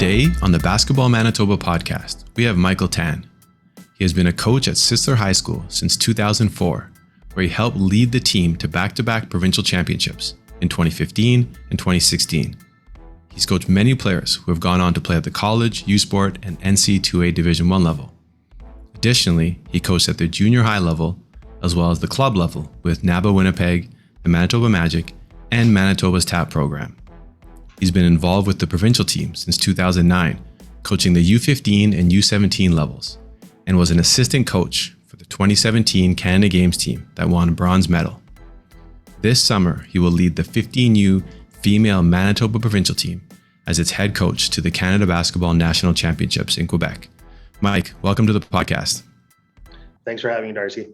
Today on the Basketball Manitoba podcast, we have Michael Tan. He has been a coach at Sisler High School since 2004, where he helped lead the team to back-to-back provincial championships in 2015 and 2016. He's coached many players who have gone on to play at the college, USports and NCAA Division 1 level. Additionally, he coached at the junior high level, as well as the club level with NABA Winnipeg, the Manitoba Magic, and Manitoba's TAP program. He's been involved with the provincial team since 2009, coaching the U15 and U17 levels, and was an assistant coach for the 2017 Canada Games team that won a bronze medal. This summer, he will lead the 15U female Manitoba Provincial Team as its head coach to the Canada Basketball National Championships in Quebec. Mike, welcome to the podcast. Thanks for having me, Darcy.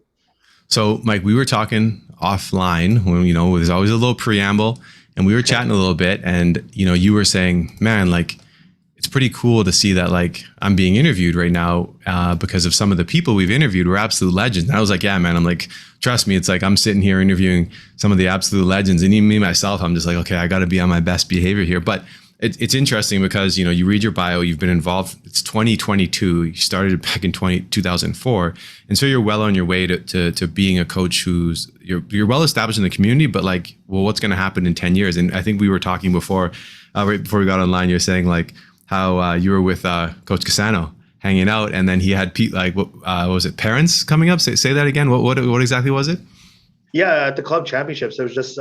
So, Mike, we were talking offline when, there's always a little preamble, and we were chatting a little bit, and, you were saying, man, it's pretty cool to see that, I'm being interviewed right now because of some of the people we've interviewed were absolute legends. And I was like, yeah, man, trust me, it's I'm sitting here interviewing some of the absolute legends, and even me, myself, I'm just like, okay, I got to be on my best behavior here. But it's interesting because, you read your bio, you've been involved, it's 2022, you started back in 2004. And so you're well on your way to being a coach you're well established in the community, but what's going to happen in 10 years? And I think we were talking before, right before we got online, you're saying how you were with Coach Cassano hanging out, and then he had what was it, parents coming up? Say that again. What exactly was it? Yeah, at the club championships, there was just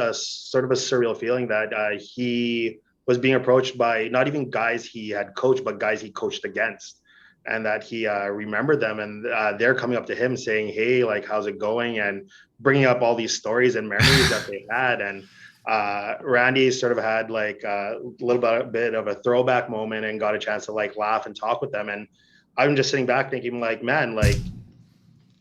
sort of a surreal feeling that he was being approached by not even guys he had coached, but guys he coached against, and that he remembered them, and they're coming up to him saying, hey, how's it going, and bringing up all these stories and memories that they had. And Randy sort of had a little bit of a throwback moment and got a chance to laugh and talk with them. And I'm just sitting back thinking man,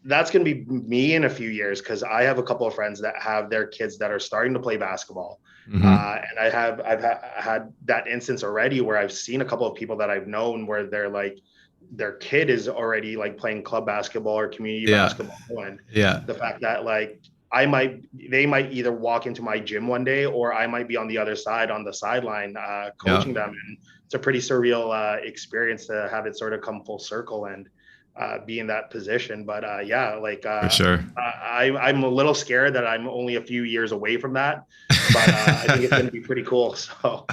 that's going to be me in a few years, because I have a couple of friends that have their kids that are starting to play basketball. Mm-hmm. And I've had that instance already where I've seen a couple of people that I've known where they're their kid is already playing club basketball or community basketball. And the fact that they might either walk into my gym one day, or I might be on the other side on the sideline coaching them. And it's a pretty surreal experience to have it sort of come full circle and be in that position. But for sure. I'm a little scared that I'm only a few years away from that, but I think it's going to be pretty cool. So,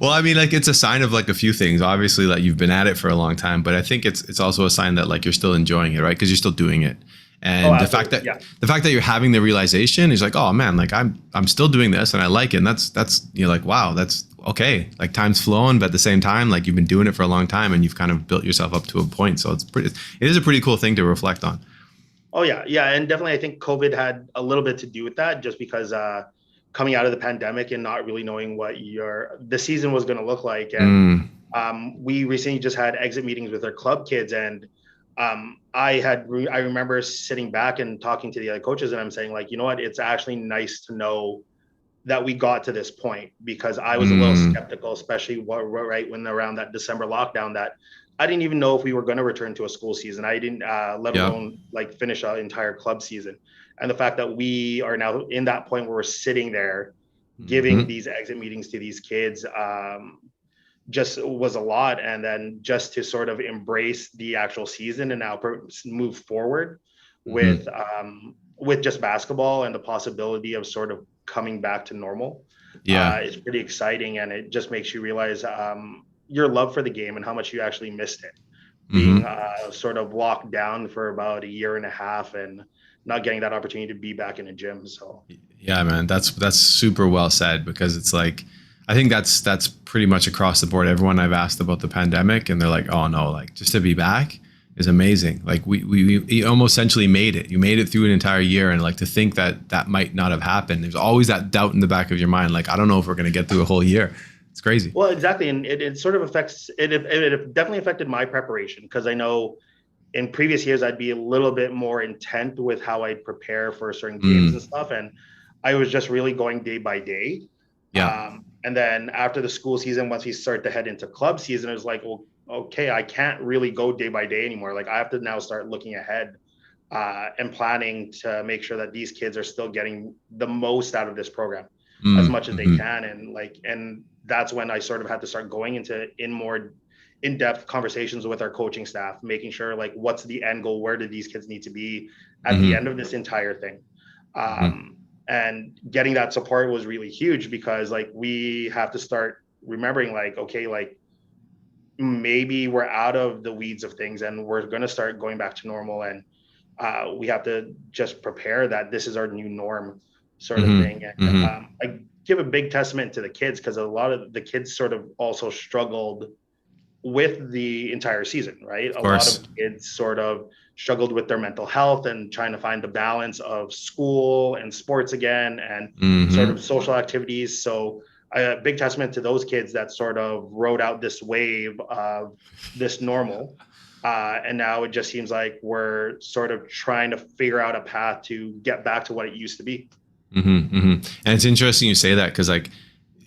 well, it's a sign of a few things. Obviously, that you've been at it for a long time, but I think it's also a sign that you're still enjoying it, right? Because you're still doing it. And the fact that you're having the realization is oh man, I'm still doing this and I like it. And that's wow, that's okay. Time's flowing, but at the same time, you've been doing it for a long time and you've kind of built yourself up to a point. So it is a pretty cool thing to reflect on. Oh yeah. Yeah. And definitely I think COVID had a little bit to do with that, just because coming out of the pandemic and not really knowing what the season was going to look like. And we recently just had exit meetings with our club kids, and I remember sitting back and talking to the other coaches, and I'm saying you know what, it's actually nice to know that we got to this point, because I was a little skeptical, especially right when around that December lockdown, that I didn't even know if we were going to return to a school season. I didn't, let alone finish an entire club season. And the fact that we are now in that point where we're sitting there giving these exit meetings to these kids, just was a lot. And then just to sort of embrace the actual season and now move forward with just basketball and the possibility of sort of coming back to normal. It's pretty exciting. And it just makes you realize your love for the game and how much you actually missed it, being sort of locked down for about a year and a half and not getting that opportunity to be back in a gym. So yeah, man, that's super well said, because it's I think that's pretty much across the board. Everyone I've asked about the pandemic, and they're oh no, just to be back is amazing. We almost essentially made it. You made it through an entire year, and to think that might not have happened. There's always that doubt in the back of your mind. I don't know if we're going to get through a whole year. It's crazy. Well, exactly. And it sort of affects, it definitely affected my preparation, because I know in previous years, I'd be a little bit more intent with how I'd prepare for certain games and stuff. And I was just really going day by day. Yeah. And then after the school season, once we start to head into club season, it was well, okay, I can't really go day by day anymore. I have to now start looking ahead and planning to make sure that these kids are still getting the most out of this program as much as they can. And and that's when I sort of had to start going in more in-depth conversations with our coaching staff, making sure like what's the end goal, where do these kids need to be at the end of this entire thing. And getting that support was really huge, because like we have to start remembering like, okay, like maybe we're out of the weeds of things and we're going to start going back to normal, and we have to just prepare that this is our new norm sort of thing. And I give a big testament to the kids, because a lot of the kids sort of also struggled with the entire season, right? A lot of kids sort of struggled with their mental health and trying to find the balance of school and sports again, and sort of social activities. So a big testament to those kids that sort of rode out this wave of this normal. And now it just seems like we're sort of trying to figure out a path to get back to what it used to be. And it's interesting you say that, because like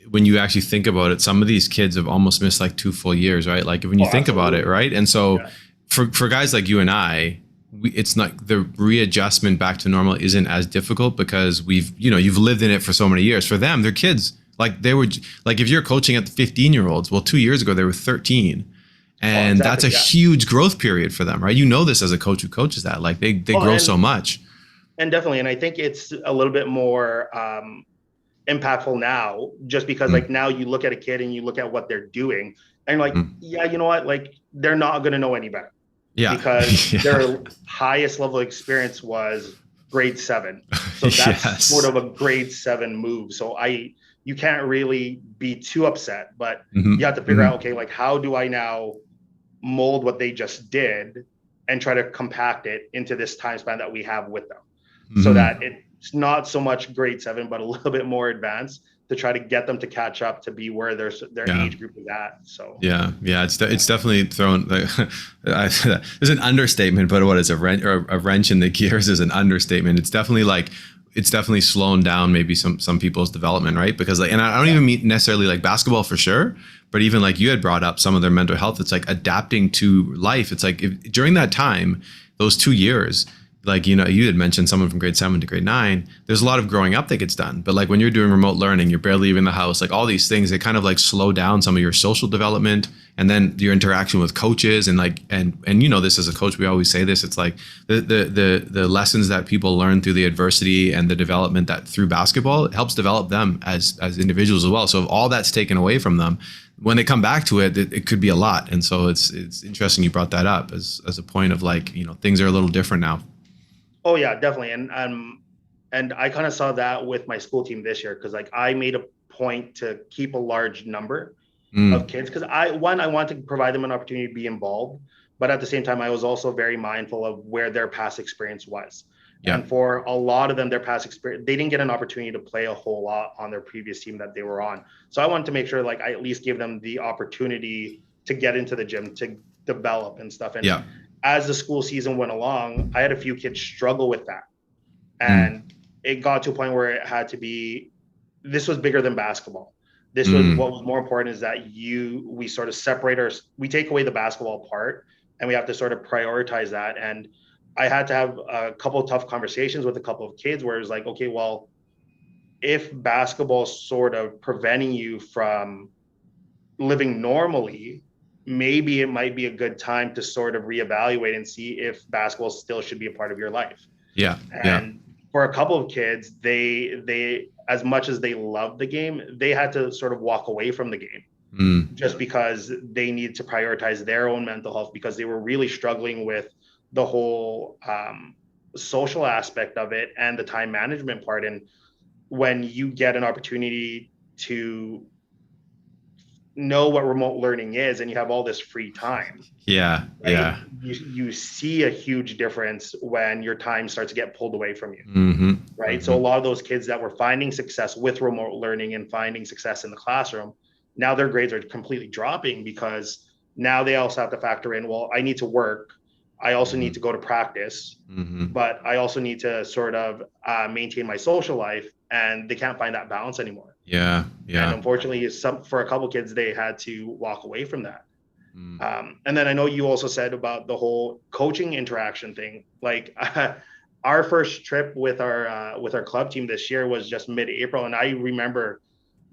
when you actually think about it, some of these kids have almost missed like 2 full years, right? Like when you think about it, right? And so for guys like you and I, it's not, the readjustment back to normal isn't as difficult, because you've lived in it for so many years. For them, they're kids. Like they were, like if you're coaching at the 15-year-olds, well, 2 years ago they were 13. And that's a huge growth period for them, right? You know this as a coach who coaches that. Like they grow so much. And definitely. And I think it's a little bit more impactful now, just because like now you look at a kid and you look at what they're doing and like, yeah, you know what? Like they're not going to know any better. Yeah. Because their highest level of experience was grade 7. So that's sort of a grade 7 move. So you can't really be too upset, but you have to figure out, okay, like how do I now mold what they just did and try to compact it into this time span that we have with them, so that it's not so much grade 7, but a little bit more advanced, to try to get them to catch up to be where their age group is at. So it's definitely thrown. There's an understatement, but what is a wrench in the gears is an understatement. It's definitely slowing down maybe some people's development, right? Because like, and I don't even mean necessarily like basketball for sure, but even like you had brought up some of their mental health. It's like adapting to life. It's like during that time, those 2 years, like, you had mentioned someone from grade 7 to grade 9, there's a lot of growing up that gets done. But like when you're doing remote learning, you're barely leaving the house, like all these things, they kind of like slow down some of your social development, and then your interaction with coaches and like, and this as a coach, we always say this, it's like the lessons that people learn through the adversity and the development that through basketball, it helps develop them as individuals as well. So if all that's taken away from them, when they come back to it, it could be a lot. And so it's interesting you brought that up as a point of like, things are a little different now. Oh yeah, definitely. And I kind of saw that with my school team this year, because like I made a point to keep a large number of kids, because I want to provide them an opportunity to be involved, but at the same time I was also very mindful of where their past experience was. And for a lot of them, their past experience, they didn't get an opportunity to play a whole lot on their previous team that they were on. So I wanted to make sure like I at least give them the opportunity to get into the gym, to develop and stuff. And as the school season went along, I had a few kids struggle with that. And it got to a point where it had to be, this was bigger than basketball. This was what was more important, is that we sort of we take away the basketball part, and we have to sort of prioritize that. And I had to have a couple of tough conversations with a couple of kids where it was like, okay, well, if basketball's sort of preventing you from living normally, maybe it might be a good time to sort of reevaluate and see if basketball still should be a part of your life. And for a couple of kids, they as much as they loved the game, they had to sort of walk away from the game just because they needed to prioritize their own mental health, because they were really struggling with the whole social aspect of it and the time management part. And when you get an opportunity to know what remote learning is and you have all this free time, you see a huge difference when your time starts to get pulled away from you. So a lot of those kids that were finding success with remote learning and finding success in the classroom, now their grades are completely dropping, because now they also have to factor in, well, I need to work, I also need to go to practice, but I also need to sort of maintain my social life, and they can't find that balance anymore. And unfortunately, for a couple kids, they had to walk away from that. And then I know you also said about the whole coaching interaction thing. Like our first trip with our club team this year was just mid-April, and I remember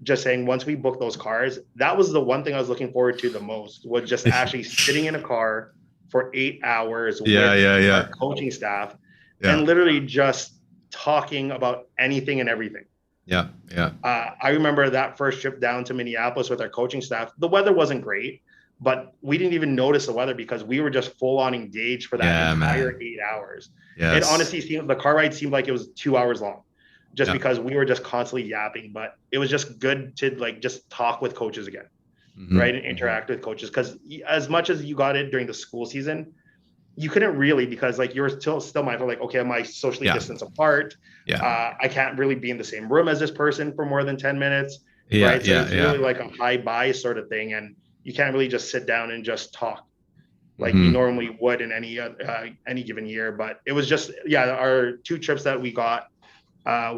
just saying, once we booked those cars, that was the one thing I was looking forward to the most, was just actually sitting in a car for 8 hours Yeah, with yeah, our yeah. coaching staff and Yeah. literally just talking about anything and everything. Yeah. Yeah. I remember that first trip down to Minneapolis with our coaching staff. The weather wasn't great, but we didn't even notice the weather because we were just full on engaged for that Yeah, entire man. 8 hours. It Yes. honestly seemed, the car ride seemed like it was 2 hours long, just Yeah. because we were just constantly yapping. But it was just good to like just talk with coaches again, Mm-hmm. right, and interact with coaches, because as much as you got it during the school season, you couldn't really, because like you were still mindful, like, okay, am I socially Yeah. distanced apart? Yeah. I can't really be in the same room as this person for more than 10 minutes, Yeah. right? So Yeah. it's Yeah. really like a high buy sort of thing, and you can't really just sit down and just talk like you Mm-hmm. normally would in any given year. But it was just, yeah, our 2 trips that we got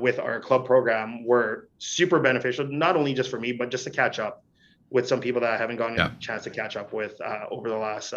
with our club program were super beneficial, not only just for me, but just to catch up with some people that I haven't gotten Yeah. a chance to catch up with over the last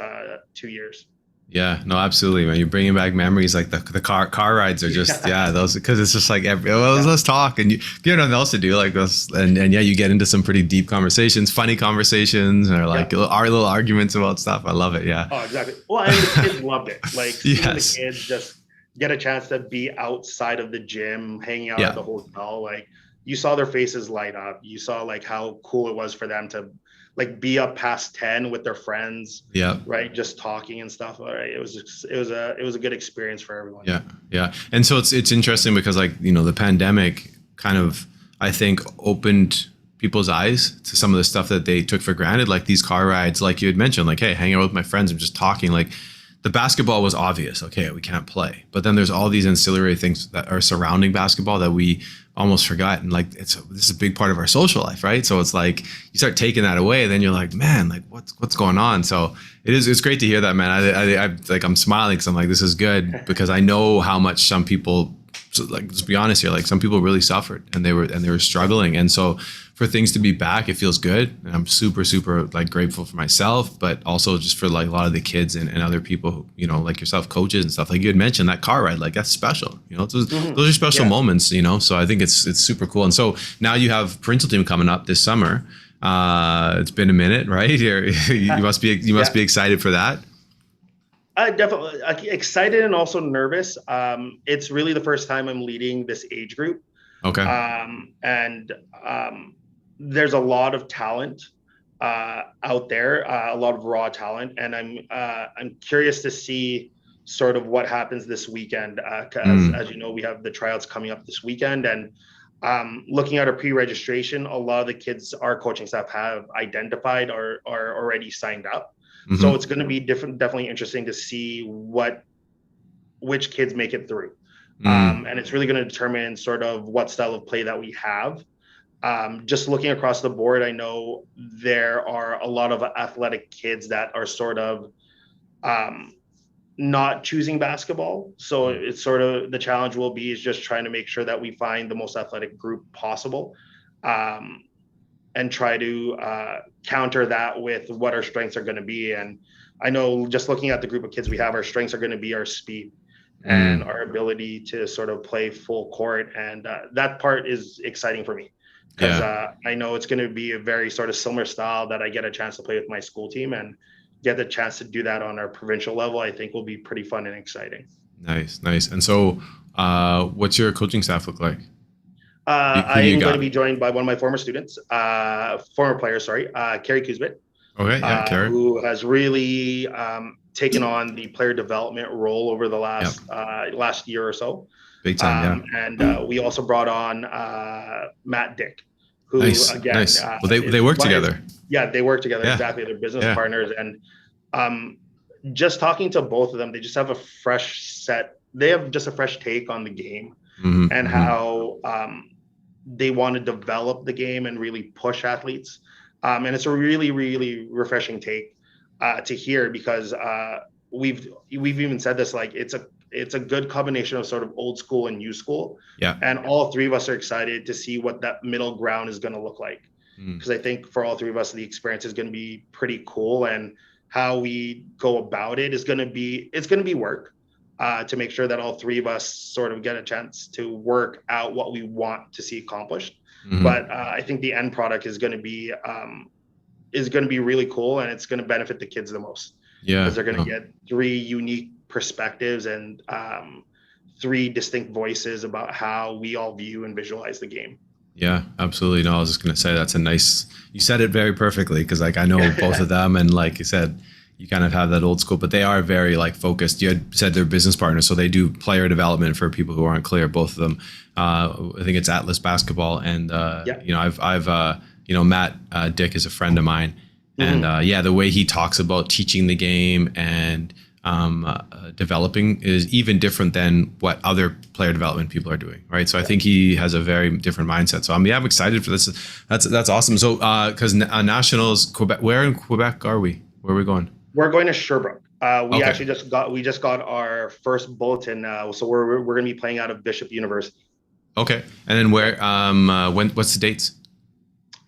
2 years. Yeah, no, absolutely, man. You're bringing back memories. Like the car rides are just, yeah, those, because it's just like let's talk, and you have nothing else to do, like this, and yeah, you get into some pretty deep conversations, funny conversations, or like our little arguments about stuff. I love it. Yeah. Oh, exactly. Well, and the kids loved it. Like seeing Yes. the kids just get a chance to be outside of the gym, hanging out at Yeah. the hotel. Like you saw their faces light up. You saw like how cool it was for them to like be up past 10 with their friends. Yeah. Right. Just talking and stuff. All right. It was a good experience for everyone. Yeah. Yeah. And so it's interesting because, like, the pandemic kind of, I think, opened people's eyes to some of the stuff that they took for granted, like these car rides, like you had mentioned, like, hey, hanging out with my friends and just talking. Like, the basketball was obvious. Okay, we can't play. But then there's all these ancillary things that are surrounding basketball that we almost forgot. And like, this is a big part of our social life, right? So it's like you start taking that away, then you're like, man, like what's going on? So it's great to hear that, man. I like, I'm smiling because I'm like, this is good, because I know how much some people, like, let's be honest here, like some people really suffered and they were struggling. And so for things to be back, it feels good. And I'm super, super like grateful for myself, but also just for like a lot of the kids and other people who, like yourself, coaches and stuff. Like you had mentioned, that car ride, like that's special, those are special moments, so I think it's super cool. And so now you have provincial team coming up this summer. It's been a minute, right? You must be excited for that. Definitely excited and also nervous. It's really the first time I'm leading this age group. Okay. And there's a lot of talent out there, a lot of raw talent, and I'm curious to see sort of what happens this weekend. As you know, we have the tryouts coming up this weekend, and looking at our pre-registration, a lot of the kids our coaching staff have identified are already signed up. Mm-hmm. So it's going to be definitely interesting to see which kids make it through. And it's really going to determine sort of what style of play that we have. Just looking across the board, I know there are a lot of athletic kids that are sort of not choosing basketball. So it's sort of, the challenge will be is just trying to make sure that we find the most athletic group possible, and try to counter that with what our strengths are going to be. And I know just looking at the group of kids we have, our strengths are going to be our speed and our ability to sort of play full court. And that part is exciting for me, because I know it's going to be a very sort of similar style that I get a chance to play with my school team, and get the chance to do that on our provincial level, I think will be pretty fun and exciting. Nice. And so what's your coaching staff look like? I am going to be joined by one of my former players, Carrie Kuzbit. Okay, yeah, Carrie. Who has really taken on the player development role over the last year or so. Big time, yeah. And we also brought on Matt Dick, who again, nice. Well, they work together. They work together. Yeah. Exactly. They're business partners. And just talking to both of them, they just have a fresh take on the game, and how they want to develop the game and really push athletes. And it's a really, really refreshing take to hear, because we've even said this, like it's a good combination of sort of old school and new school. Yeah. And all three of us are excited to see what that middle ground is going to look like. Because I think for all three of us, the experience is going to be pretty cool, and how we go about it is going to be work to make sure that all three of us sort of get a chance to work out what we want to see accomplished. But I think the end product is going to be really cool, and it's going to benefit the kids the most. Yeah, because they're going to get 3 unique perspectives and 3 distinct voices about how we all view and visualize the game. Yeah, absolutely. No, I was just going to say that's a nice, you said it very perfectly, because like I know both of them, and like you said, you kind of have that old school, but they are very like focused. You had said they're business partners, so they do player development for people who aren't clear, both of them. I think it's Atlas Basketball, and you know, I've you know, Matt Dick is a friend of mine, and yeah, the way he talks about teaching the game and developing is even different than what other player development people are doing, right? So I think he has a very different mindset. So I'm excited for this. That's awesome. So because nationals, Quebec, where in Quebec are we? Where are we going? We're going to Sherbrooke. We actually just got our first bulletin, so we're going to be playing out of Bishop University. Okay, and then where? What's the dates?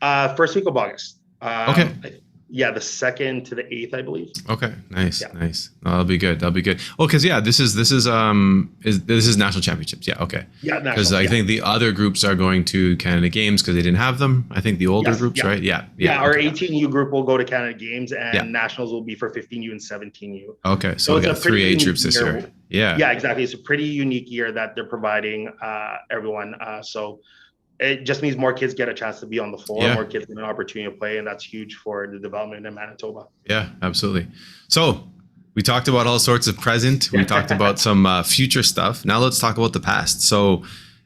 First week of August. Okay. Yeah, the 2nd to the 8th, I believe. Okay, nice. No, that'll be good. Oh, because yeah, this is national championships. Yeah, okay. Yeah, because I think the other groups are going to Canada Games because they didn't have them. I think the older groups, right? Yeah. Our 18U group will go to Canada Games, and nationals will be for 15U and 17U. Okay, so we got 3 age groups this year. Yeah, exactly. It's a pretty unique year that they're providing everyone. So it just means more kids get a chance to be on the floor, more kids get an opportunity to play, and that's huge for the development in Manitoba. Yeah, absolutely. So we talked about all sorts of present. We talked about some future stuff. Now let's talk about the past. So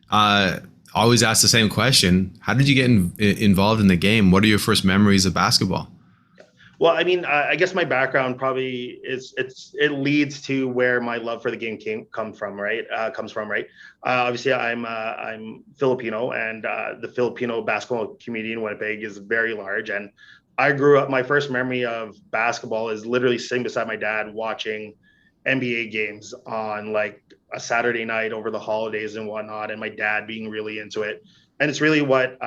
always ask the same question. How did you get involved in the game? What are your first memories of basketball? Well, I mean, I guess my background probably it leads to where my love for the game comes from, right? Obviously, I'm Filipino, and the Filipino basketball community in Winnipeg is very large. And I grew up. My first memory of basketball is literally sitting beside my dad watching NBA games on like a Saturday night over the holidays and whatnot, and my dad being really into it. And it's really what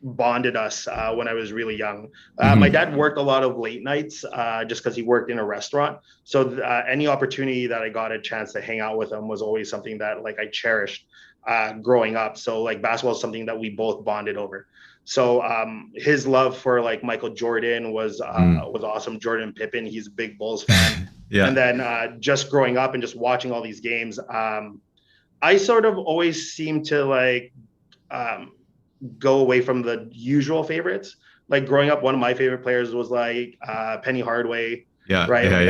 bonded us when I was really young. My dad worked a lot of late nights just because he worked in a restaurant. So any opportunity that I got a chance to hang out with him was always something that like I cherished growing up. So like basketball is something that we both bonded over. So his love for like Michael Jordan was awesome. Jordan Pippen, he's a big Bulls fan. And then just growing up and just watching all these games, I sort of always seemed to like go away from the usual favorites. Like growing up, one of my favorite players was like Penny Hardaway. I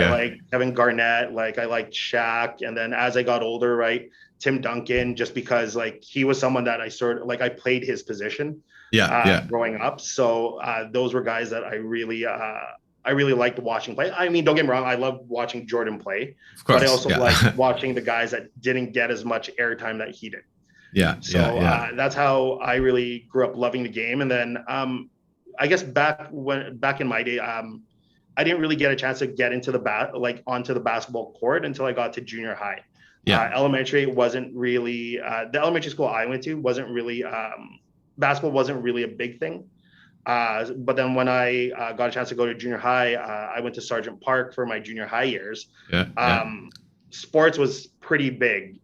like Kevin Garnett. Like I liked Shaq. And then as I got older, right, Tim Duncan, just because like he was someone that I sort of like I played his position. Growing up. So those were guys that I really liked watching play. I mean, don't get me wrong, I love watching Jordan play, but I also like watching the guys that didn't get as much airtime that he did. That's how I really grew up loving the game. And then I guess back in my day, I didn't really get a chance to get into onto the basketball court until I got to junior high. Elementary wasn't really the elementary school I went to wasn't really basketball wasn't really a big thing. But then when I got a chance to go to junior high, I went to Sergeant Park for my junior high years. Sports was pretty big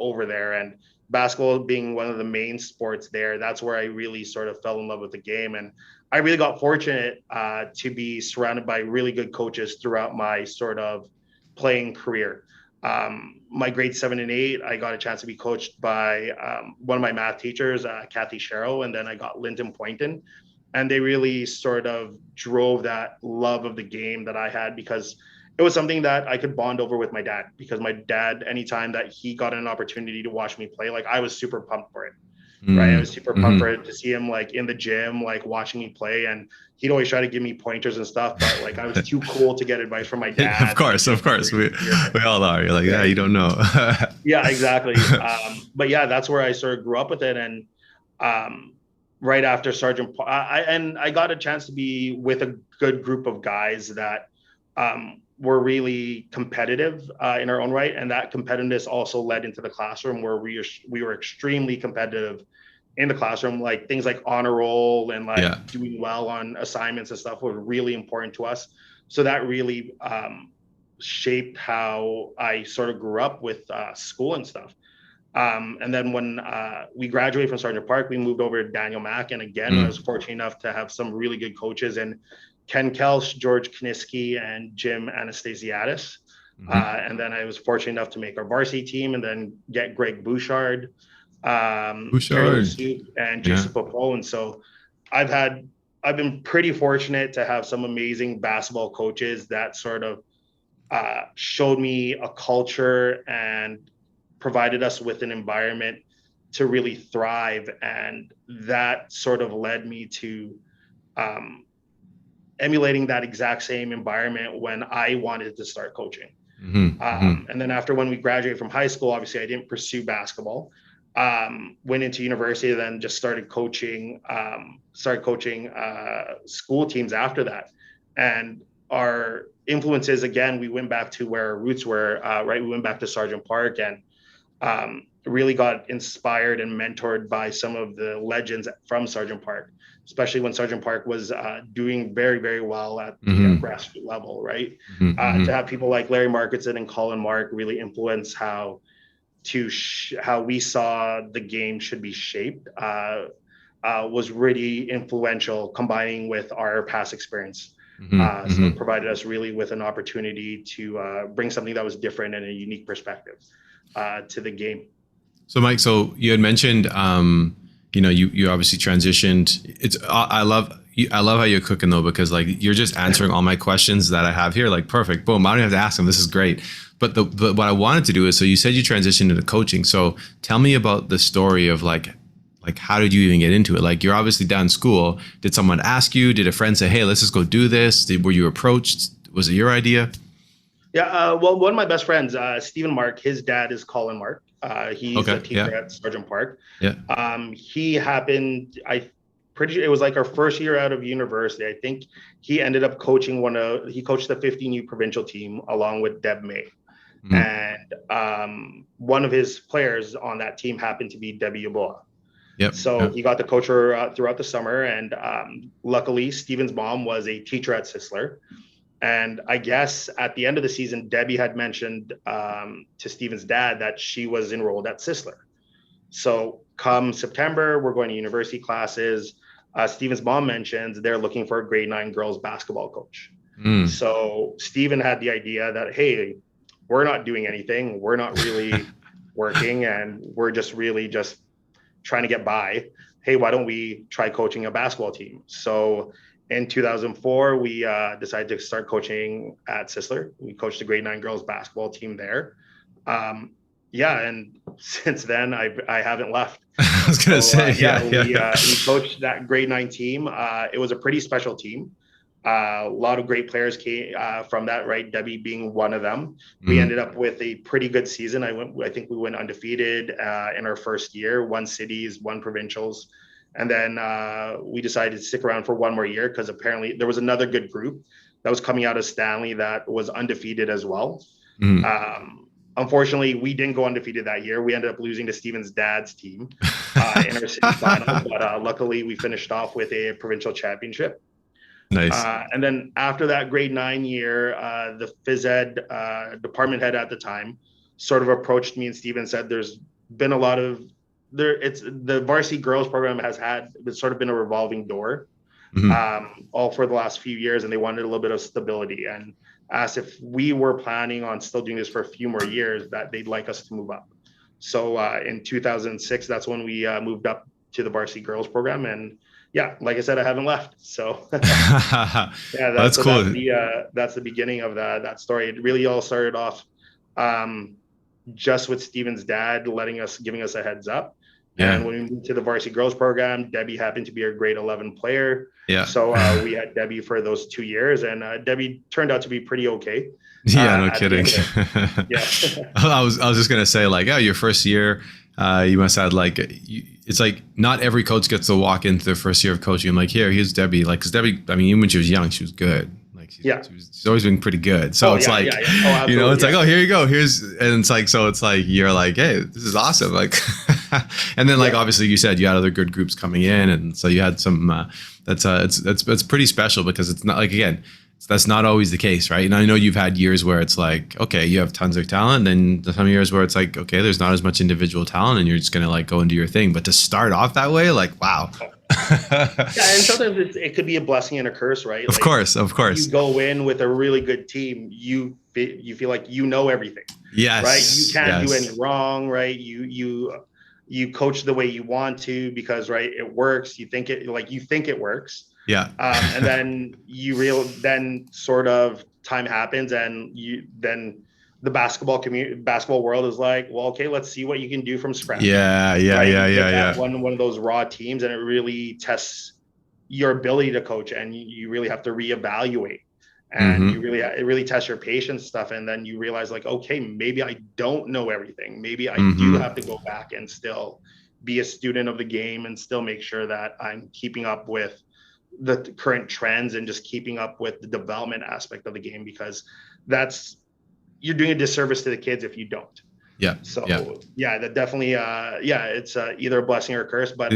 over there, and basketball being one of the main sports there, that's where I really sort of fell in love with the game. And I really got fortunate to be surrounded by really good coaches throughout my sort of playing career. My grade 7 and 8, I got a chance to be coached by one of my math teachers, Kathy Sherrill, and then I got Linton Poynton. And they really sort of drove that love of the game that I had, because it was something that I could bond over with my dad, because my dad, anytime that he got an opportunity to watch me play, like I was super pumped for it. Right. I was super pumped for it to see him like in the gym, like watching me play. And he'd always try to give me pointers and stuff, but like I was too cool to get advice from my dad. Of course. We all are. You're like, you don't know. Yeah, exactly. But yeah, that's where I sort of grew up with it. And right after Sergeant, I got a chance to be with a good group of guys that were really competitive in our own right. And that competitiveness also led into the classroom, where we were extremely competitive in the classroom. Like things like honor roll and like doing well on assignments and stuff were really important to us. So that really shaped how I sort of grew up with school and stuff. And then when we graduated from Sergeant Park, we moved over to Daniel Mack. And again, I was fortunate enough to have some really good coaches and Ken Kelsch, George Kniske, and Jim Anastasiadis. And then I was fortunate enough to make our varsity team and then get Greg Bouchard, and Jason Popo. And so I've been pretty fortunate to have some amazing basketball coaches that sort of showed me a culture and provided us with an environment to really thrive. And that sort of led me to emulating that exact same environment when I wanted to start coaching. And then after when we graduated from high school, obviously I didn't pursue basketball, went into university, then just started coaching school teams after that. And our influences, again, we went back to where our roots were, right? We went back to Sergeant Park and really got inspired and mentored by some of the legends from Sergeant Park, especially when Sergeant Park was doing very, very well at the grassroots level, right? To have people like Larry Markinson and Colin Mark really influence how we saw the game should be shaped was really influential, combining with our past experience. So it provided us really with an opportunity to bring something that was different and a unique perspective to the game. So Mike, so you had mentioned, you obviously transitioned. I love how you're cooking though, because like you're just answering all my questions that I have here. Like perfect, boom. I don't have to ask them. This is great. But what I wanted to do is, so you said you transitioned into coaching. So tell me about the story of like how did you even get into it? Like you're obviously done school. Did someone ask you? Did a friend say, hey, let's just go do this? Were you approached? Was it your idea? Yeah, well, one of my best friends, Stephen Mark, his dad is Colin Mark. He's a teacher at Sergeant Park. He happened, pretty sure it was like our first year out of university. I think he ended up coaching he coached the 15U provincial team along with Deb May. And one of his players on that team happened to be Debbie Yeboah. So he got to coach her throughout the summer. And luckily, Stephen's mom was a teacher at Sisler. And I guess at the end of the season, Debbie had mentioned to Stephen's dad that she was enrolled at Sisler. So come September, we're going to university classes. Stephen's mom mentions they're looking for a grade 9 girls basketball coach. So Stephen had the idea that, hey, we're not doing anything. We're not really working and we're just trying to get by. Hey, why don't we try coaching a basketball team? So in 2004, we decided to start coaching at Sisler. We coached the grade 9 girls basketball team there. And since then, I haven't left. I was going to say, we coached that grade 9 team. It was a pretty special team. A lot of great players came from that, right? Debbie being one of them. We ended up with a pretty good season. I think we went undefeated in our first year, 1 cities, 1 provincials. And then we decided to stick around for 1 more year because apparently there was another good group that was coming out of Stanley that was undefeated as well. Unfortunately, we didn't go undefeated that year. We ended up losing to Stephen's dad's team in our city final. But luckily, we finished off with a provincial championship. Nice. And then after that grade 9 year, the phys ed department head at the time sort of approached me and Stephen said, there's been a lot of the varsity girls program it's sort of been a revolving door all for the last few years. And they wanted a little bit of stability and asked if we were planning on still doing this for a few more years, that they'd like us to move up. So in 2006, that's when we moved up to the varsity girls program. And yeah, like I said, I haven't left. So that's cool. That's the beginning of that story. It really all started off just with Stephen's dad giving us a heads up. And when we moved to the varsity girls program, Debbie happened to be our grade 11 player. So we had Debbie for those 2 years, and Debbie turned out to be pretty okay. No kidding. I was just gonna say, like, your first year, you must have it's like not every coach gets to walk into their first year of coaching. I'm like, here's Debbie. Like, because Debbie, I mean, even when she was young, she was good. Like, she's always been pretty good. So it's like, it's like, here you go. And it's like, so it's like, you're like, hey, this is awesome. Like, and then obviously you said you had other good groups coming in. And so you had some, it's pretty special because it's not like, again, that's not always the case, right? And I know you've had years where it's like, okay, you have tons of talent, and then some years where it's like, okay, there's not as much individual talent, and you're just gonna like go and do your thing. But to start off that way, like, wow. Yeah, and sometimes it could be a blessing and a curse, right? Of course. You go in with a really good team, you feel like you know everything. Yes. Right. You can't do any wrong, right? You coach the way you want to because it works. You think it works. Yeah. And then then sort of time happens, and then the basketball world is like, well, okay, let's see what you can do from scratch. Yeah. One of those raw teams, and it really tests your ability to coach, and you really have to reevaluate, and it really tests your patience stuff. And then you realize like, okay, maybe I don't know everything. Maybe I do have to go back and still be a student of the game and still make sure that I'm keeping up with the current trends and just keeping up with the development aspect of the game, because you're doing a disservice to the kids if you don't. Yeah. So that definitely, it's either a blessing or a curse, but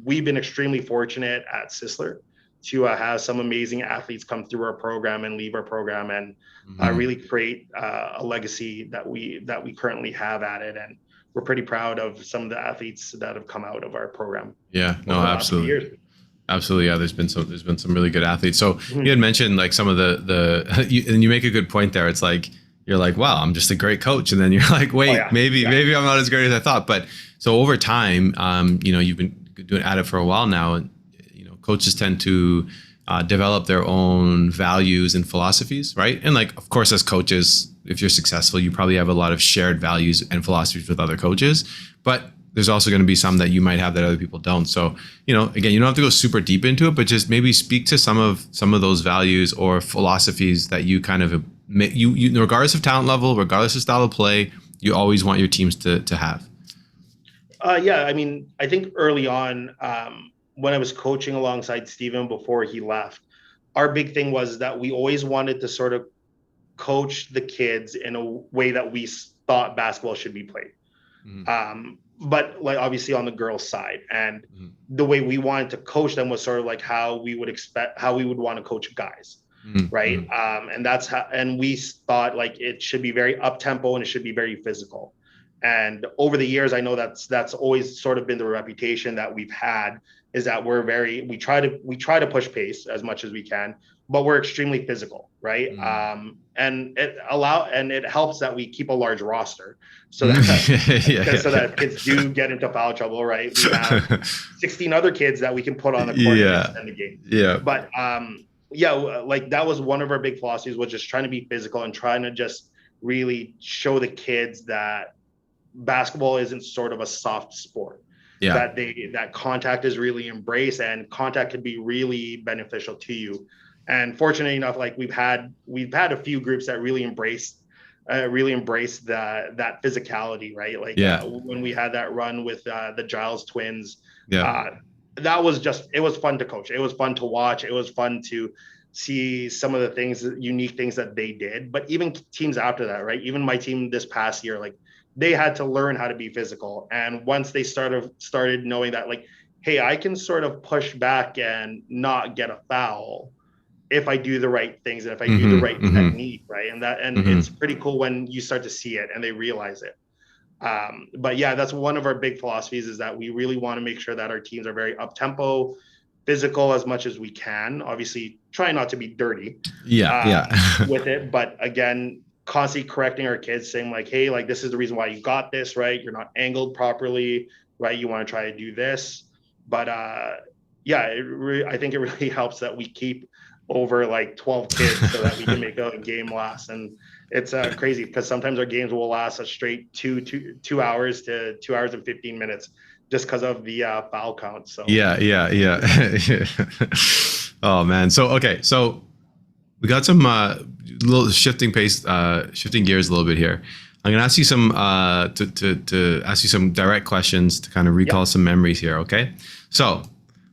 we've been extremely fortunate at Sisler to have some amazing athletes come through our program and leave our program, and really create a legacy that we currently have at it. And we're pretty proud of some of the athletes that have come out of our program. Yeah, no, absolutely. Absolutely. Yeah. There's been some really good athletes. So you had mentioned like some of and you make a good point there. It's like, you're like, wow, I'm just a great coach. And then you're like, wait, maybe I'm not as great as I thought. But so over time, you've been doing at it for a while now, and, coaches tend to develop their own values and philosophies, right? And like, of course, as coaches, if you're successful, you probably have a lot of shared values and philosophies with other coaches, but there's also going to be some that you might have that other people don't. So, again, you don't have to go super deep into it, but just maybe speak to some of those values or philosophies that you kind of, you regardless of talent level, regardless of style of play, you always want your teams to have. I mean, I think early on, when I was coaching alongside Steven before he left, our big thing was that we always wanted to sort of coach the kids in a way that we thought basketball should be played. But like obviously on the girls' side, and the way we wanted to coach them was sort of like how we would want to coach guys. Right. And we thought like it should be very up tempo and it should be very physical. And over the years, I know that's always sort of been the reputation that we've had, is that we try to push pace as much as we can, but we're extremely physical. Right. And it helps that we keep a large roster so that so that kids do get into foul trouble. Right. We have 16 other kids that we can put on the court and extend the game. Yeah. But, like that was one of our big philosophies, was just trying to be physical and trying to just really show the kids that basketball isn't sort of a soft sport. That contact is really embraced, and contact can be really beneficial to you. And fortunately enough, like we've had a few groups that really embrace that physicality, right? Like when we had that run with the Giles twins, that was it was fun to coach. It was fun to watch. It was fun to see some of the unique things that they did. But even teams after that, right? Even my team this past year, like they had to learn how to be physical. And once they started knowing that, like, hey, I can sort of push back and not get a foul if I do the right things and if I do the right technique, right? And it's pretty cool when you start to see it and they realize it. But that's one of our big philosophies, is that we really want to make sure that our teams are very up-tempo, physical as much as we can. Obviously, try not to be dirty with it. But again, constantly correcting our kids, saying like, hey, like this is the reason why you got this, right? You're not angled properly, right? You want to try to do this. But I think it really helps that we keep over like 12 kids so that we can make a game last. And it's crazy because sometimes our games will last a straight 2 hours to 2 hours and 15 minutes just because of the foul count. So Oh man. So we got some little shifting gears a little bit here. I'm gonna ask you some to ask you some direct questions to kind of recall some memories here. Okay. So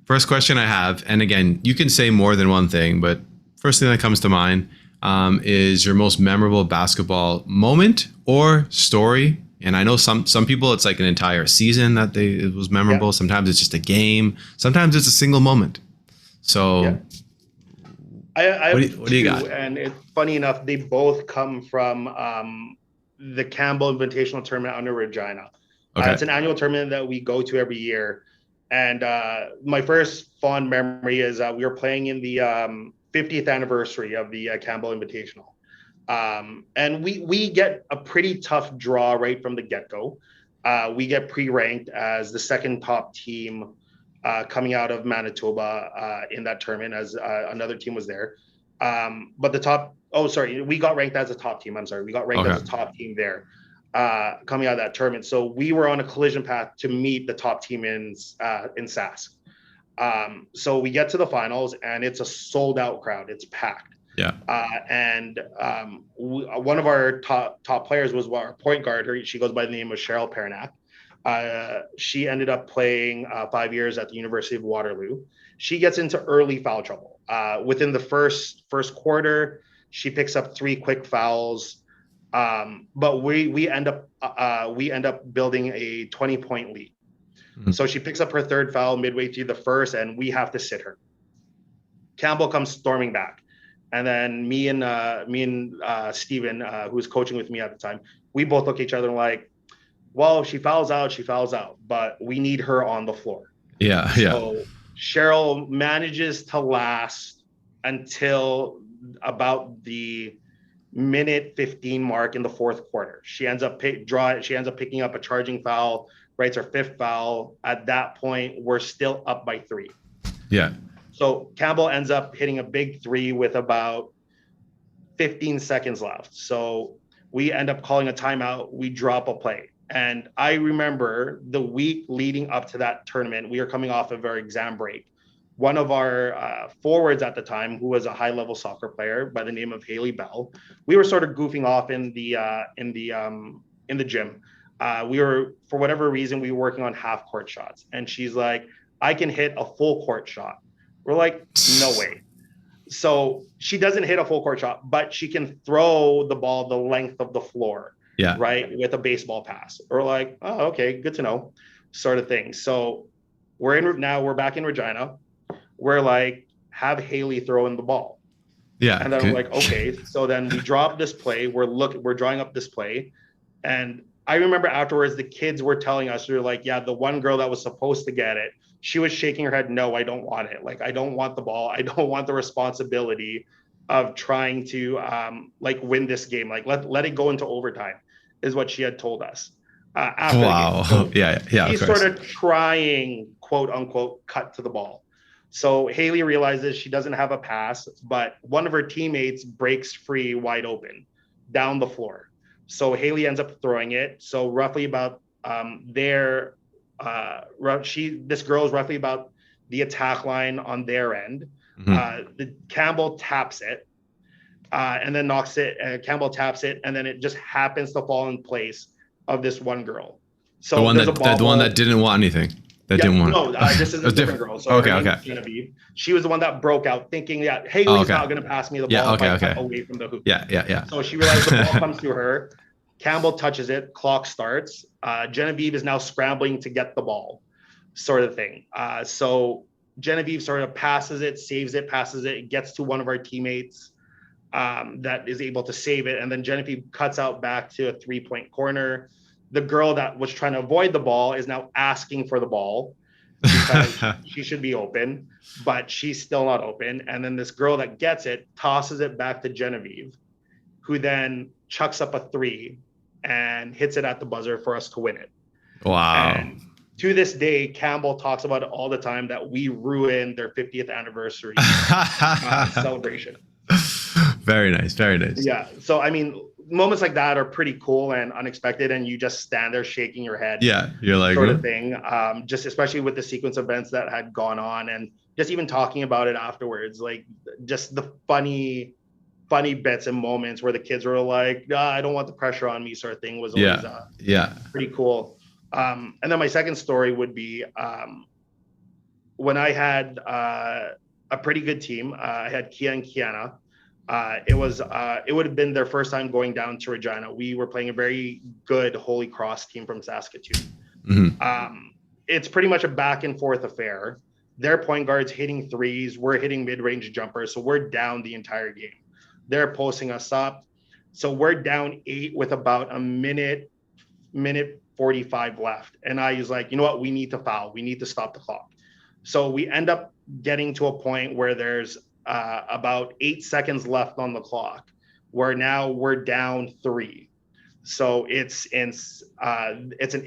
first question I have, and again, you can say more than one thing, but first thing that comes to mind is your most memorable basketball moment or story. And I know some people, it's like an entire season that it was memorable. Sometimes it's just a game. Sometimes it's a single moment. So I What have do you two, got? and it's funny enough, they both come from the Campbell Invitational Tournament under Regina. Okay. It's an annual tournament that we go to every year. And my first fond memory is we were playing in the 50th anniversary of the Campbell Invitational. And we get a pretty tough draw right from the get-go. We get pre-ranked as the second top team coming out of Manitoba in that tournament, as another team was there. But we got ranked as a top team. I'm sorry, we got ranked as a top team there coming out of that tournament. So we were on a collision path to meet the top team in Sask. So we get to the finals, and it's a sold out crowd. It's packed. Yeah. One of our top players was our point guard. She goes by the name of Cheryl Pernack. She ended up playing 5 years at the University of Waterloo. She gets into early foul trouble. Within the first quarter, she picks up 3 quick fouls. But we end up building a 20-point lead. Mm-hmm. So she picks up her 3rd foul midway through the first, and we have to sit her. Campbell comes storming back. And then me and Steven, who was coaching with me at the time, we both look at each other and like, well, if she fouls out, she fouls out, but we need her on the floor. Yeah. So Cheryl manages to last until about the minute 15 mark in the 4th quarter. She ends up picking up a charging foul, writes her 5th foul. At that point, we're still up by 3. Yeah. So Campbell ends up hitting a big 3 with about 15 seconds left. So we end up calling a timeout. We drop a play. And I remember the week leading up to that tournament, we were coming off of our exam break. One of our forwards at the time, who was a high-level soccer player by the name of Haley Bell, we were sort of goofing off in the gym. We were, for whatever reason, we were working on half-court shots. And she's like, I can hit a full-court shot. We're like, no way. So she doesn't hit a full court shot, but she can throw the ball the length of the floor, right, with a baseball pass. We're like, oh, okay, good to know, sort of thing. So we're back in Regina. We're like, have Haley throw in the ball. Yeah. And then we're like, okay. So then we drop this play. We're drawing up this play. And I remember afterwards, the kids were telling us, they're like, yeah, the one girl that was supposed to get it, she was shaking her head, no, I don't want it. Like, I don't want the ball. I don't want the responsibility of trying to win this game. Like, let it go into overtime, is what she had told us. After wow. So yeah. She's sort of trying, quote unquote, cut to the ball. So Haley realizes she doesn't have a pass, but one of her teammates breaks free wide open down the floor. So Haley ends up throwing it. So roughly about this girl is roughly about the attack line on their end. Mm-hmm. The Campbell taps it and then knocks it. Campbell taps it, and then it just happens to fall in place of this one girl. So the one that didn't want anything. This is a different girl. So okay. Genevieve. She was the one that broke out, thinking that Haley's not going to pass me the ball away from the hoop. Yeah. So she realized the ball comes to her. Campbell touches it. Clock starts. Genevieve is now scrambling to get the ball, sort of thing. So Genevieve sort of passes it, saves it, passes it. It gets to one of our teammates that is able to save it. And then Genevieve cuts out back to a 3-point corner. The girl that was trying to avoid the ball is now asking for the ball because she should be open, but she's still not open. And then this girl that gets it tosses it back to Genevieve, who then chucks up a 3 and hits it at the buzzer for us to win it. Wow. And to this day, Campbell talks about it all the time, that we ruined their 50th anniversary celebration. Very nice. Yeah. So, I mean, moments like that are pretty cool and unexpected, and you just stand there shaking your head. Yeah, you're like, sort of thing. Just especially with the sequence of events that had gone on, and just even talking about it afterwards, like just the funny bits and moments where the kids were like, I don't want the pressure on me, sort of thing, was always pretty cool. And then my second story would be when I had a pretty good team. I had Kia and Kiana. It would have been their first time going down to Regina. We were playing a very good Holy Cross team from Saskatoon. Mm-hmm. It's pretty much a back and forth affair. Their point guards hitting threes. We're hitting mid-range jumpers. So we're down the entire game. They're posting us up. So we're down 8 with about a minute 45 left. And I was like, you know what? We need to foul. We need to stop the clock. So we end up getting to a point where there's about 8 seconds left on the clock, where now we're down 3. So it's an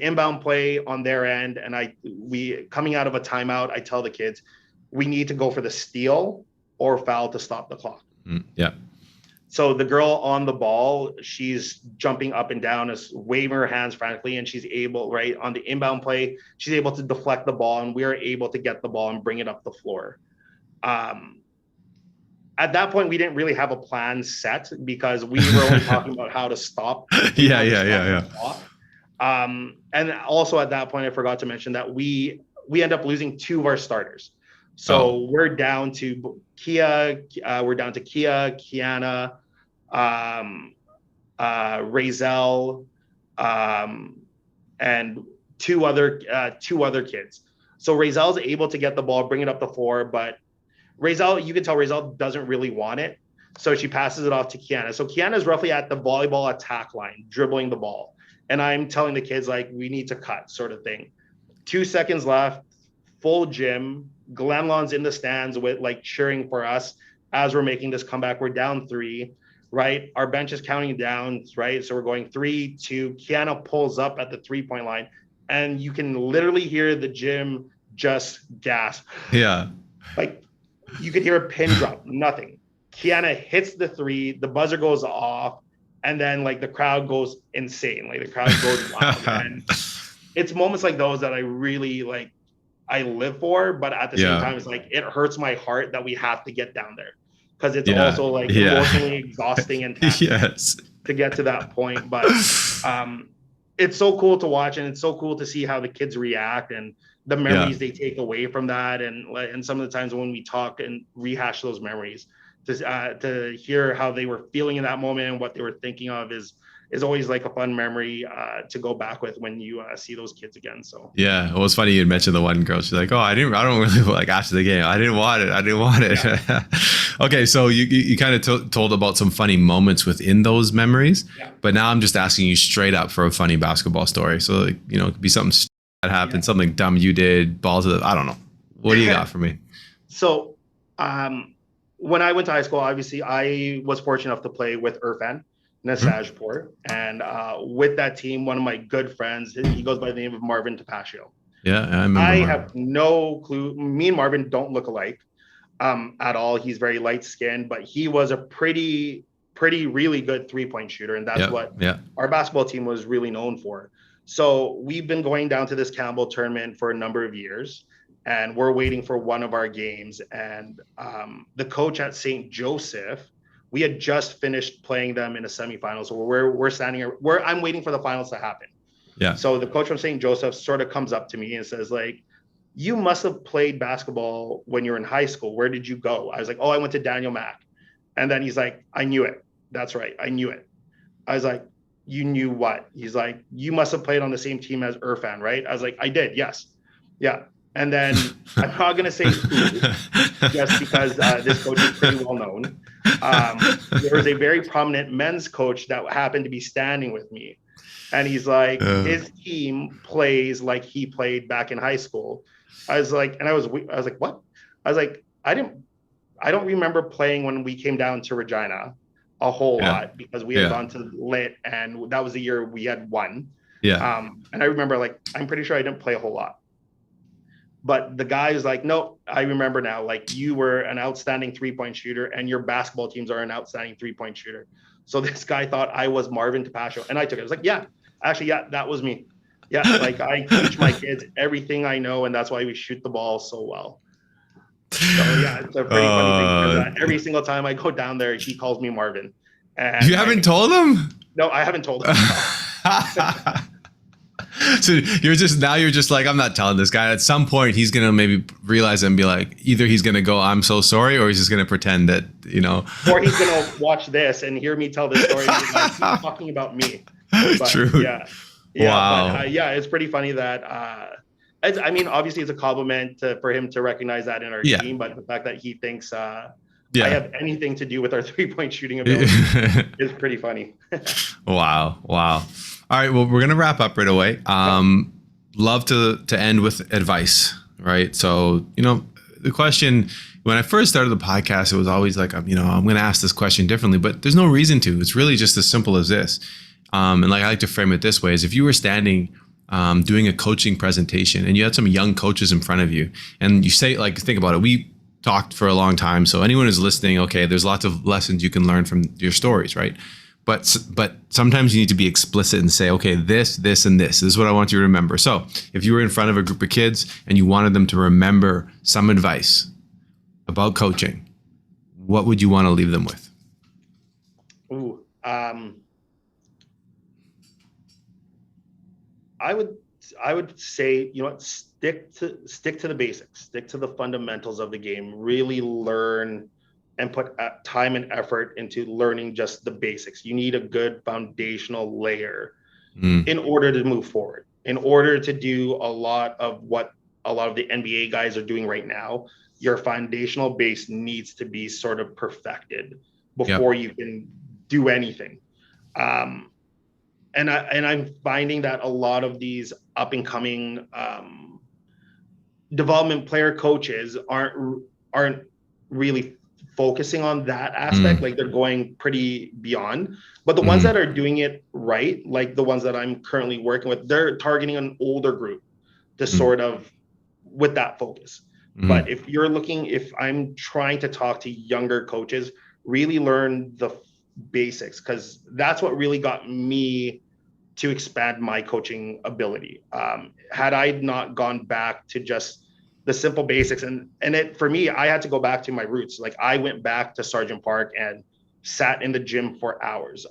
inbound play on their end. And we coming out of a timeout, I tell the kids, we need to go for the steal or foul to stop the clock. Yeah. So the girl on the ball, she's jumping up and down, is waving her hands frantically, and she's able, right, on the inbound play, she's able to deflect the ball, and we are able to get the ball and bring it up the floor. At that point, we didn't really have a plan set because we were only talking about how to stop. Yeah. And also at that point, I forgot to mention that we end up losing 2 of our starters. So we're down to Kiana, Razel, and two other kids. So Razel's able to get the ball, bring it up the floor, but Razel, you can tell Razel doesn't really want it. So she passes it off to Kiana. So Kiana's roughly at the volleyball attack line, dribbling the ball. And I'm telling the kids, like, we need to cut, sort of thing. 2 seconds left, full gym. Glenlon's in the stands with, like, cheering for us as we're making this comeback. We're down 3, right? Our bench is counting down, right? So we're going 3, 2. Kiana pulls up at the 3-point line, and you can literally hear the gym just gasp. Yeah. Like, you could hear a pin drop, nothing. Kiana hits the 3, the buzzer goes off, and then, like, the crowd goes insane. Like, the crowd goes wild. And it's moments like those that I really, like, I live for, but at the same time, it's like, it hurts my heart that we have to get down there, because it's also, like, emotionally exhausting and to get to that point. But it's so cool to watch, and it's so cool to see how the kids react and the memories they take away from that. And some of the times when we talk and rehash those memories, to hear how they were feeling in that moment and what they were thinking of is always, like, a fun memory to go back with when you see those kids again. So yeah, well, it's funny you mentioned the one girl. She's like, I don't really, like, after the game, I didn't want it. Yeah. Okay, so you kind of told about some funny moments within those memories, but now I'm just asking you straight up for a funny basketball story. So, like, you know, it could be something that happened, something dumb you did, balls of I don't know. What do you got for me? So when I went to high school, obviously I was fortunate enough to play with Irfan Nasajpour. And with that team, one of my good friends, he goes by the name of Marvin Tapascio. Yeah, I remember. I have no clue. Me and Marvin don't look alike at all. He's very light skinned, but he was a pretty really good 3-point shooter. And that's what our basketball team was really known for. So we've been going down to this Campbell tournament for a number of years, and we're waiting for one of our games. And the coach at St. Joseph, we had just finished playing them in a semifinal. So we're standing I'm waiting for the finals to happen. Yeah. So the coach from St. Joseph sort of comes up to me and says, like, you must have played basketball when you were in high school. Where did you go? I was like, I went to Daniel Mack. And then he's like, I knew it. That's right. I knew it. I was like, you knew what? He's like, you must have played on the same team as Irfan, right? I was like, I did. Yes. Yeah. And then I'm not going to say who, just because this coach is pretty well known. There was a very prominent men's coach that happened to be standing with me. And he's like, his team plays like he played back in high school. I was like, what? I was like, I don't remember playing when we came down to Regina a whole lot, because we had gone to Lit, and that was the year we had won. Yeah. And I remember, like, I'm pretty sure I didn't play a whole lot. But the guy was like, no, I remember now, like, you were an outstanding 3-point shooter, and your basketball teams are an outstanding 3-point shooter. So this guy thought I was Marvin Tapascio, and I took it. I was like, that was me. Yeah, like, I teach my kids everything I know, and that's why we shoot the ball so well. So yeah, it's a pretty funny thing. Every single time I go down there, he calls me Marvin. And you haven't told him? No, I haven't told him. So you're just like, I'm not telling this guy. At some point, he's gonna maybe realize and be like, either he's gonna go, I'm so sorry, or he's just gonna pretend that, you know. Or he's gonna watch this and hear me tell this story. And he's like, he's talking about me. But, True. Yeah. Wow. But, it's pretty funny that I mean, obviously it's a compliment for him to recognize that in our Yeah. team, but the fact that he thinks I Yeah. have anything to do with our 3-point shooting ability is pretty funny. Wow. All right. Well, we're going to wrap up right away. Love to end with advice, right? So, the question when I first started the podcast, it was always like, I'm going to ask this question differently, but there's no reason to. It's really just as simple as this. And like I like to frame it this way: is if you were standing doing a coaching presentation and you had some young coaches in front of you, and you say, like, think about it. We talked for a long time, so anyone who's listening, okay, there's lots of lessons you can learn from your stories, right? But sometimes you need to be explicit and say, okay, this, and this is what I want you to remember. So if you were in front of a group of kids and you wanted them to remember some advice about coaching, what would you want to leave them with? Ooh, I would say, stick to the basics, stick to the fundamentals of the game, really learn and put time and effort into learning just the basics. You need a good foundational layer in order to move forward, in order to do a lot of what a lot of the NBA guys are doing right now. Your foundational base needs to be sort of perfected before you can do anything. And I'm finding that a lot of these up and coming development player coaches aren't really focusing on that aspect. Like, they're going pretty beyond, but the ones that are doing it right, like the ones that I'm currently working with, they're targeting an older group to sort of with that focus. But if I'm trying to talk to younger coaches, really learn the basics, because that's what really got me to expand my coaching ability. Had I not gone back to just the simple basics, and it, for me, I had to go back to my roots. Like, I went back to Sergeant Park and sat in the gym for hours,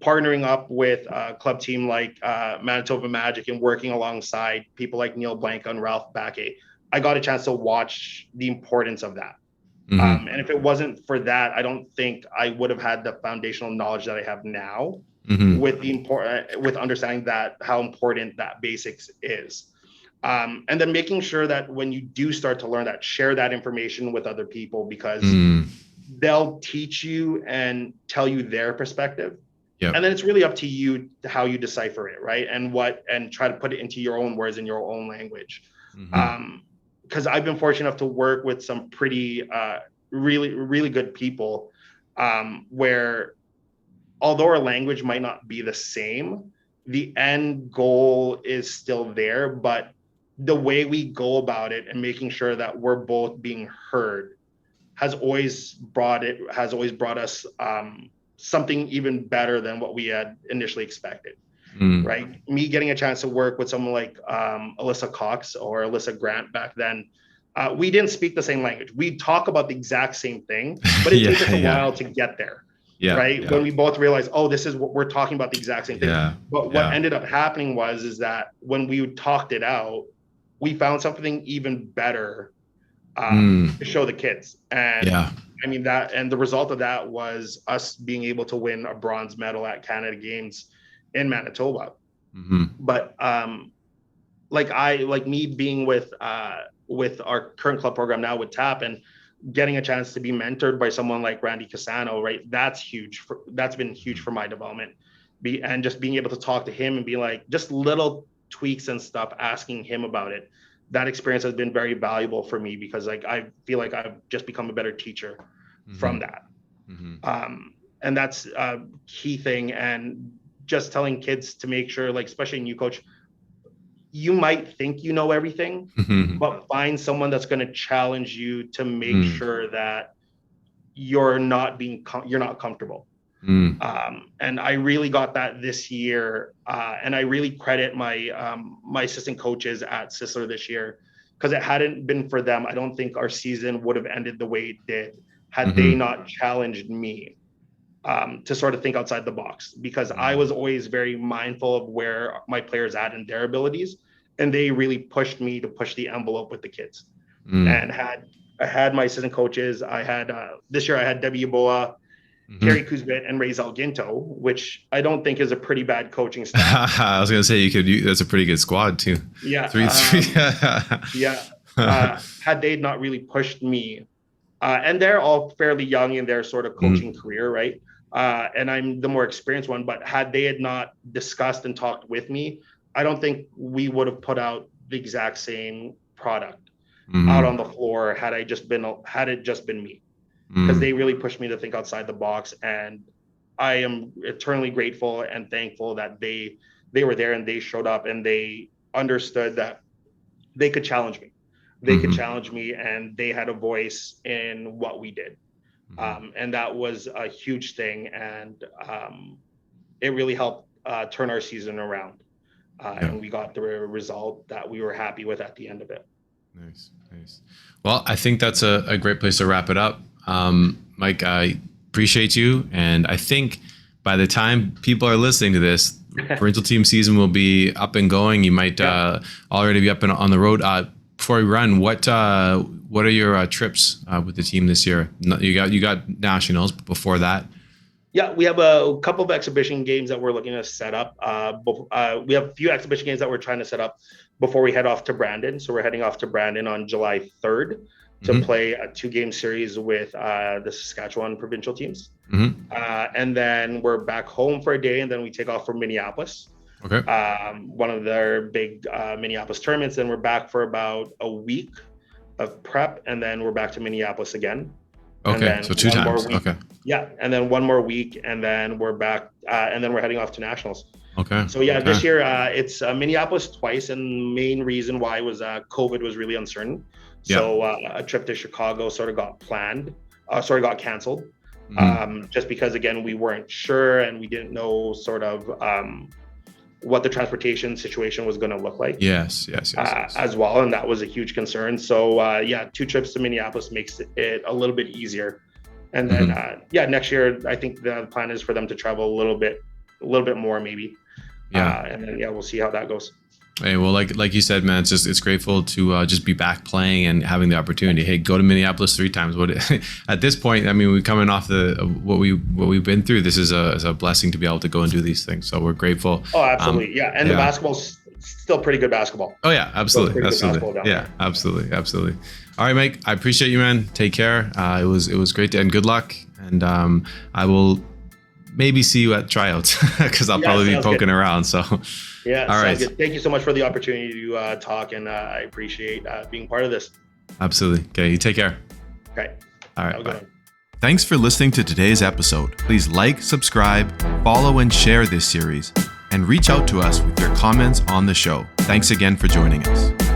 partnering up with a club team like Manitoba Magic and working alongside people like Neil Blanca and Ralph Baquet. I got a chance to watch the importance of that. And if it wasn't for that, I don't think I would have had the foundational knowledge that I have now with understanding that how important that basics is. And then making sure that when you do start to learn that, share that information with other people, because they'll teach you and tell you their perspective. And then it's really up to you how you decipher it, right? And try to put it into your own words in your own language. Because I've been fortunate enough to work with some pretty really, really good people, where although our language might not be the same, the end goal is still there. But the way we go about it and making sure that we're both being heard has always brought us something even better than what we had initially expected. Right? Me getting a chance to work with someone like Alyssa Cox or Alyssa Grant back then, we didn't speak the same language. We talk about the exact same thing, but it took us a while to get there. When we both realized, oh, this is what we're talking about, the exact same thing. But what ended up happening is that when we talked it out, we found something even better to show the kids. And I mean, and the result of that was us being able to win a bronze medal at Canada Games in Manitoba. But like me being with our current club program now with TAP, and getting a chance to be mentored by someone like Randy Cassano, right? That's huge. That's been huge for my development. And just being able to talk to him and be like, just little tweaks and stuff, asking him about it. That experience has been very valuable for me, because like, I feel like I've just become a better teacher from that. And that's a key thing. And just telling kids to make sure, like, especially a new coach, you might think you know everything, but find someone that's going to challenge you to make sure that you're not comfortable. And I really got that this year. And I really credit my assistant coaches at Sisler this year, because it hadn't been for them, I don't think our season would have ended the way it did had they not challenged me to sort of think outside the box, because I was always very mindful of where my players at and their abilities. And they really pushed me to push the envelope with the kids. And I had my assistant coaches. I had this year I had Debbie Yaboa Kerry Kuzbit and Ray Zalginto, which I don't think is a pretty bad coaching staff. I was going to say that's a pretty good squad too. Yeah. 3-3. Yeah. Had they not really pushed me, and they're all fairly young in their sort of coaching career, right? And I'm the more experienced one, but had they had not discussed and talked with me, I don't think we would have put out the exact same product out on the floor had it just been me. Because they really pushed me to think outside the box, and I am eternally grateful and thankful that they were there and they showed up and they understood that they could challenge me. They could challenge me, and they had a voice in what we did. And that was a huge thing, and it really helped turn our season around. And we got the result that we were happy with at the end of it. Nice. Well, I think that's a great place to wrap it up. Mike, I appreciate you. And I think by the time people are listening to this, provincial team season will be up and going. You might already be up and on the road. Before we run, what are your trips with the team this year? You got nationals, but before that? Yeah, we have a couple of exhibition games that we're looking to set up. We have a few exhibition games that we're trying to set up before we head off to Brandon. So we're heading off to Brandon on July 3rd to play a 2-game series with the Saskatchewan provincial teams. And then we're back home for a day, and then we take off for Minneapolis. Okay. One of their big Minneapolis tournaments. Then we're back for about a week of prep, and then we're back to Minneapolis again. Okay, so 2 times. Okay. Yeah, and then one more week, and then we're back, and then we're heading off to nationals. Okay. So this year it's Minneapolis twice, and main reason why was COVID was really uncertain. So a trip to Chicago sort of got canceled, just because again we weren't sure and we didn't know sort of what the transportation situation was going to look like. Yes. As well, and that was a huge concern. So 2 trips to Minneapolis makes it a little bit easier. And then next year I think the plan is for them to travel a little bit more maybe. And then we'll see how that goes. Hey, well, like you said, man, it's grateful to just be back playing and having the opportunity. Hey, go to Minneapolis 3 times. At this point, I mean, we're coming off what we've been through. This is a blessing to be able to go and do these things. So we're grateful. Oh, absolutely, and the basketball's still pretty good basketball. Oh yeah, absolutely. Yeah, absolutely. All right, Mike, I appreciate you, man. Take care. It was great and good luck. And I will maybe see you at tryouts because I'll probably be poking around. So. Yeah, all right. Good. Thank you so much for the opportunity to talk, and I appreciate being part of this. Absolutely. Okay, you take care. Okay. All right, bye. Thanks for listening to today's episode. Please like, subscribe, follow, and share this series, and reach out to us with your comments on the show. Thanks again for joining us.